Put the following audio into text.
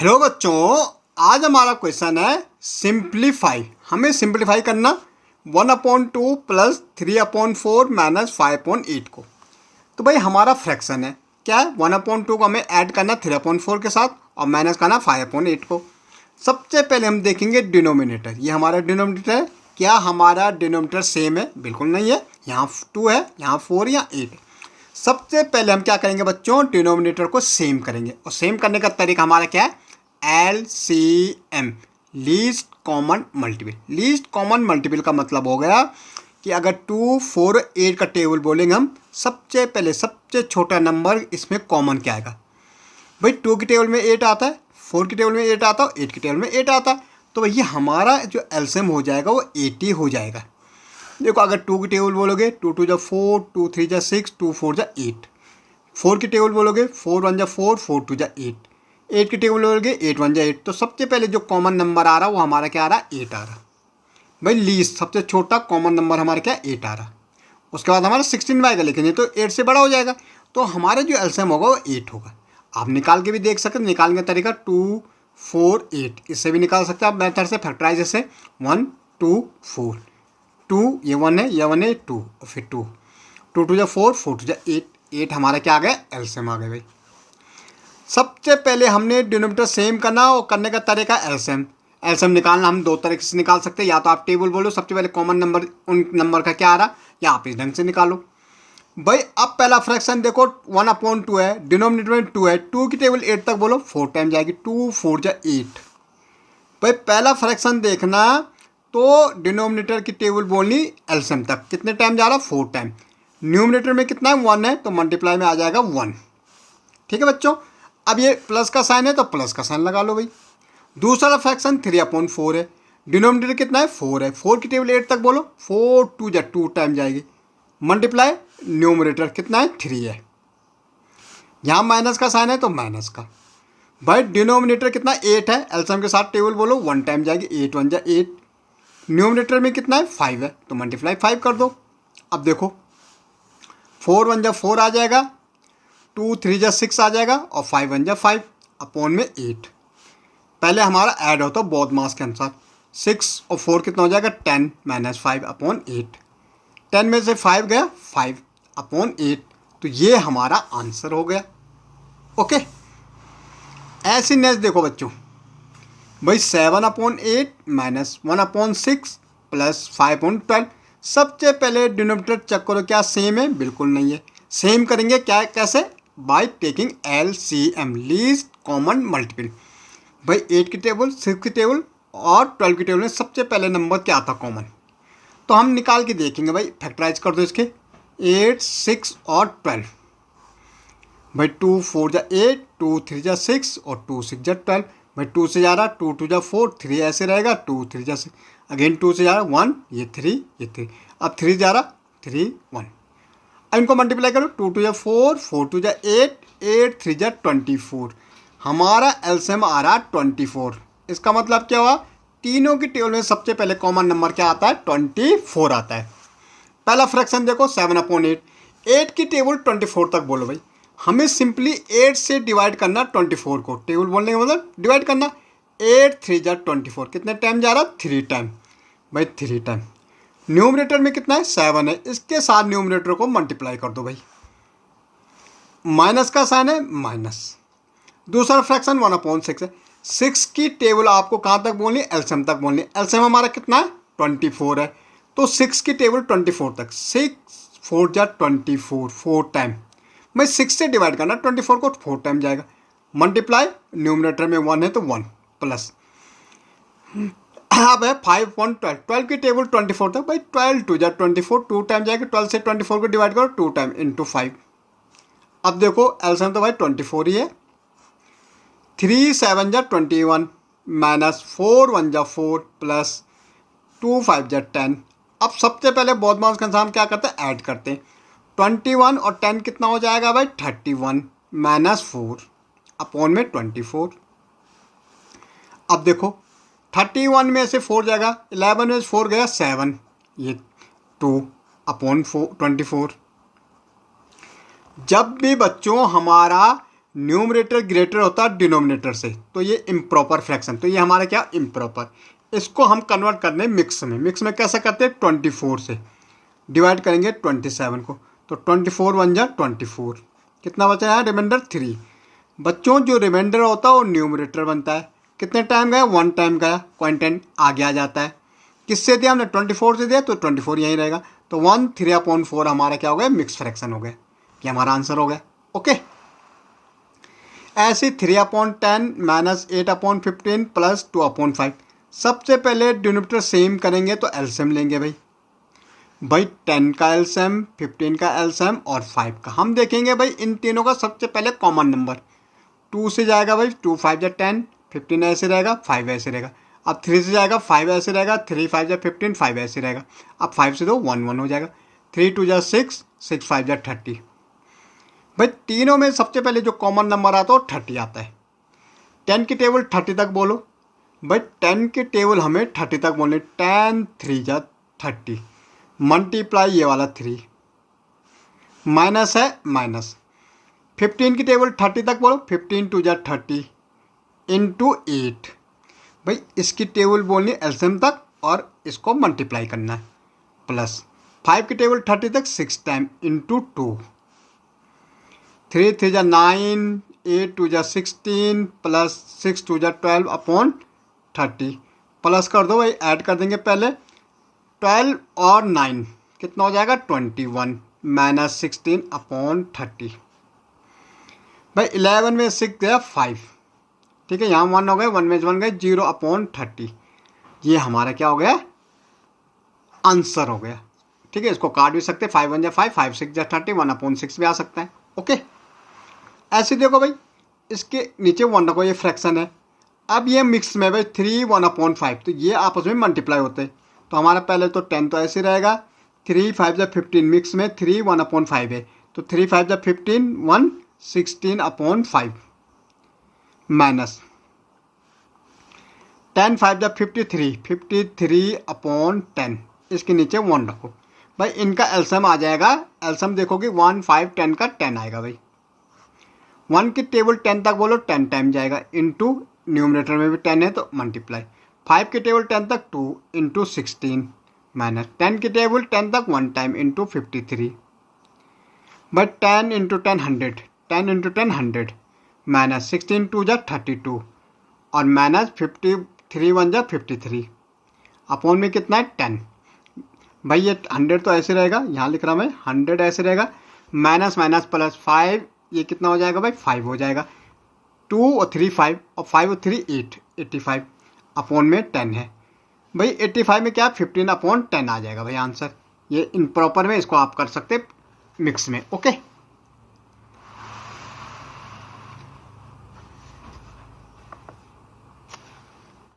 Hello बच्चों, आज हमारा क्वेश्चन है सिंप्लीफाई। हमें सिंप्लीफाई करना 1/2 प्लस 3/4 माइनस 5/8 को। तो भाई हमारा फ्रैक्शन है क्या है, 1/2 को हमें ऐड करना 3/4 के साथ और माइनस करना 5/8 को। सबसे पहले हम देखेंगे डिनोमिनेटर। ये हमारा डिनोमिनेटर है। क्या हमारा डिनोमिनेटर सेम है? बिल्कुल नहीं है। यहाँ 2 है, यहाँ 4 या 8। सबसे पहले हम क्या करेंगे बच्चों, डिनोमिनेटर को सेम करेंगे। और सेम करने का तरीका हमारा क्या है, LCM, least common multiple. Least common multiple का मतलब हो गया कि अगर 2, 4, 8 का टेबल बोलेंगे हम, सबसे पहले सबसे छोटा नंबर इसमें कॉमन क्या आएगा। भाई 2 की टेबल में 8 आता है, 4 की टेबल में 8 आता है, 8 की टेबल में 8 आता है। तो भैया हमारा जो एलसीएम हो जाएगा वो 80 हो जाएगा। देखो अगर 2 की टेबल बोलोगे 2 2 जा 4, 2 3 जा 6, 2 4 जा 8। 4 की टेबल बोलोगे 4 1 जा 4, 4 2 जा 8। 8 की टेबल बोलोगे 8 1 जा 8। तो सबसे पहले जो कॉमन नंबर आ रहा है वो हमारा क्या आ रहा है, 8 आ रहा। भाई लीस्ट सबसे छोटा कॉमन नंबर हमारा क्या, 8 आ रहा। उसके बाद हमारा 16 आएगा, लेकिन ये तो 8 से बड़ा हो जाएगा। तो हमारा जो एलसीएम होगा वो 8 होगा। आप निकाल के भी देख सकते हैं। निकालने का तरीका 2 4 8, इससे भी निकाल सकते हैं आप मेथड से, फैक्टराइज से। 1 2 4, 2 ये 1 है, ये 1 है, 2 और फिर 2 2 2 जा 4, 4 2 जा 8। 8 हमारा क्या आ गया, एलसीएम आ गया। भाई सबसे पहले हमने डिनोमिनेटर सेम करना और करने का तरीका एलसीएम। एलसीएम निकालना हम दो तरीके से निकाल सकते हैं। या तो आप टेबल बोलो सबसे पहले कॉमन नंबर उन नंबर का क्या आ रहा, या आप इस ढंग से निकालो। भाई अब पहला फ्रैक्शन देखो 1/2 है, डिनोमिनेटर में 2 है। 2 की टेबल 8 तक बोलो, 4 टाइम जाएगी। 2 4 जा 8। भाई पहला फ्रैक्शन देखना तो डिनोमिनेटर की टेबल बोलनी एलसीएम तक कितने टाइम जा रहा, 4 टाइम। न्यूमिनेटर में कितना है, 1 है, तो मल्टीप्लाई में आ जाएगा 1। ठीक है बच्चों। अब ये प्लस का साइन है तो प्लस का साइन लगा लो भाई। दूसरा फ्रैक्शन 3/4 है, डिनोमिनेटर कितना है, 4 है। 4 की टेबल 8 तक बोलो, 4 2 जा 2 टाइम जाएगी। मल्टीप्लाई न्यूमरेटर कितना है, 3 है। यहाँ माइनस का साइन है तो माइनस का। भाई डिनोमिनेटर कितना 8 है, एलसीएम के साथ टेबल बोलो 1 टाइम जाएगी। 8 1 जा 8। न्यूमरेटर में कितना है, 5 है, तो मल्टीप्लाई 5 कर दो। अब देखो 4 1 जा 4 आ जाएगा, 2 3 जा 6 आ जाएगा और 5 1 जा 5 अपॉन में 8। पहले हमारा ऐड होता बोथ मास के अनुसार। 6 और 4 कितना हो जाएगा, 10 माइनस 5 अपॉन 8। 10 में से 5 गया, 5 अपॉन 8। तो ये हमारा आंसर हो गया। ओके, ऐसे नेक्स्ट देखो बच्चों। भाई 7/8 माइनस 1/6 प्लस 5/12। सबसे पहले डिनोमिनेटर चेक करो क्या सेम है, बिल्कुल नहीं है। सेम करेंगे क्या, कैसे, by taking LCM, least common multiple. भाई 8 की टेबल, 6 की टेबल और 12 की टेबल में सबसे पहले नंबर क्या था कॉमन, तो हम निकाल के देखेंगे। भाई फैक्टराइज कर दो इसके, 8 6 और 12। भाई 2 4 जा 8, 2 3 जा 6 और 2 6 जा 12। भाई 2 से जा रहा, 2 2 जा 4, 3 ऐसे रहेगा, 2 3 जा 6, अगेन 2 से जा रहा 1, ये 3, ये 3, अब 3 जा रहा 3 1। अब इनको मल्टीप्लाई करो, 2 2 जा 4, 4 2 जा 8, 8 3 जा 24। हमारा एलसीएम आ रहा 24। इसका मतलब क्या हुआ, तीनों की टेबल में सबसे पहले कॉमन नंबर क्या आता है, 24 आता है। पहला फ्रैक्शन देखो 7/8। 8 की टेबल 24 तक बोलो। भाई हमें सिंपली 8 से डिवाइड करना 24 को। टेबल बोलने का मतलब डिवाइड करना। 8 3 जा 24, कितने टाइम जा रहा, 3 टाइम। भाई 3 टाइम। न्यूमरेटर में कितना है, 7 है, इसके साथ न्यूमरेटर को मल्टीप्लाई कर दो। भाई माइनस का साइन है, माइनस। दूसरा फ्रैक्शन 1/6 है। 6 की टेबल आपको कहाँ तक बोलनी है, एलसीएम तक बोलनी है। एलसीएम हमारा कितना है, 24 है, तो 6 की टेबल 24 तक। 6 4 जा 24, 4 टाइम। मैं 6 से डिवाइड करना 24 को, 4 टाइम जाएगा। मल्टीप्लाई न्यूमरेटर में 1 है तो 1 प्लस। अब है 5 1 12। 12 की टेबल 24 तक। भाई 12 2 जा 24, 2 टाइम जाएगा। 12 से 24 को डिवाइड करो, 2 टाइम इंटू 5। अब देखो एलसीएम तो भाई 24 ही है। 3 7 जा 21 माइनस 4 1 जा 4 प्लस 2 5 जा 10। अब सबसे पहले बहुत मास के इंसान क्या करते हैं, ऐड करते हैं। 21 और 10 कितना हो जाएगा भाई, 31 माइनस 4 अपॉन में 24। अब देखो 31 में से 4 जाएगा, 11 में से 4 गया 7, ये 2 अपॉन 24। जब भी बच्चों हमारा न्यूमरेटर ग्रेटर होता है डिनोमिनेटर से, तो ये इम्प्रॉपर फ्रैक्शन, तो ये हमारा क्या इम्प्रॉपर। इसको हम कन्वर्ट करने मिक्स में। मिक्स में कैसे करते हैं, 24 से डिवाइड करेंगे 27 को, तो 24 1 जा 24, कितना बचा है रिमाइंडर 3। बच्चों जो रिमाइंडर होता है वो न्यूमरेटर बनता है। कितने टाइम गया, 1 टाइम गया, क्वांटेंट आगे आ जाता है। किससे दिया हमने, 24 से दिया, तो 24 यहीं रहेगा। तो 1 3/4 हमारा क्या हो गया, मिक्स फ्रैक्शन हो गया। ये हमारा आंसर हो गया। ओके, ऐसे 3/10 माइनस 8/15 प्लस 2/5। सबसे पहले डिनोमिनेटर सेम करेंगे तो एलसीएम लेंगे भाई 10 का एलसीएम, 15 का एलसीएम और 5 का। हम देखेंगे भाई इन तीनों का सबसे पहले कॉमन नंबर 2 से जाएगा भाई, 2 5 जा 10, 15 ऐसे रहेगा, 5 ऐसे रहेगा। अब 3 से जाएगा, 5 ऐसे रहेगा, 3 5 जा 15, 5 ऐसे रहेगा। अब 5 से 2 1 1 हो जाएगा, 3 2 जा 6, 6 5 जा 30। भाई तीनों में सबसे पहले जो कॉमन नंबर आता है वो 30 आता है। 10 की टेबल 30 तक बोलो भाई, 10 की टेबल हमें 30 तक बोलने, 10 3 जा 30, मल्टीप्लाई ये वाला 3, माइनस है माइनस। 15 की टेबल 30 तक बोलो, 15 2 जा 30 इंटू 8। भाई इसकी टेबल बोलनी एलसीएम तक और इसको मल्टीप्लाई करना है, प्लस 5 की टेबल 30 तक 6 टाइम इंटू 2, 3 3 जा 9, 8 2 जा 16 प्लस 6 2 जा 12/30। प्लस कर दो भाई, ऐड कर देंगे पहले 12 और 9 कितना हो जाएगा 21 माइनस 16/30। भाई 11 में 6 गया 5, ठीक है, यहाँ 1 हो गए, 1 में 1 गए, 0/30। ये हमारा क्या हो गया, आंसर हो गया। ठीक है, इसको काट भी सकते, 5 1 जा 5, 5 6 जा 30, 1/6 भी आ सकता है। ओके, ऐसे देखो भाई, इसके नीचे 1 रखो, ये फ्रैक्शन है। अब ये मिक्स में भाई 3 1/5, तो ये आपस में मल्टीप्लाई होते हैं। तो हमारा पहले तो 10 तो ऐसे रहेगा, 3 5 जा 15 मिक्स में 3 1/5 है, तो 3 5 जा 15 1 16/5 माइनस 10 5 जा 53 53/10, इसके नीचे 1 रखो भाई। इनका एलसीएम आ जाएगा, एलसीएम देखोगे 1 5 10 का 10 आएगा भाई। 1 की टेबल 10 तक बोलो, 10 टाइम जाएगा, इंटू न्यूमरेटर में भी 10 है तो मल्टीप्लाई। 5 की टेबल 10 तक 2 इंटू 16 माइनस 10 की टेबल 10 तक 1 time into 53। But 10 into 10 100, 10 into 10 100 minus 16 2 जा 32 और माइनस 53 1 जा 53 अपॉन में कितना है 10। भाई ये 100 तो ऐसे रहेगा, यहाँ लिख रहा मैं 100 ऐसे रहेगा, माइनस माइनस प्लस 5, ये कितना हो जाएगा भाई 5 हो जाएगा। 2 और 3 5 और 5 और 3 8, 85 अपॉन में 10 है भाई। 85 में क्या 15/10 आ जाएगा भाई आंसर। ये इम्प्रॉपर में इसको आप कर सकते मिक्स में। ओके।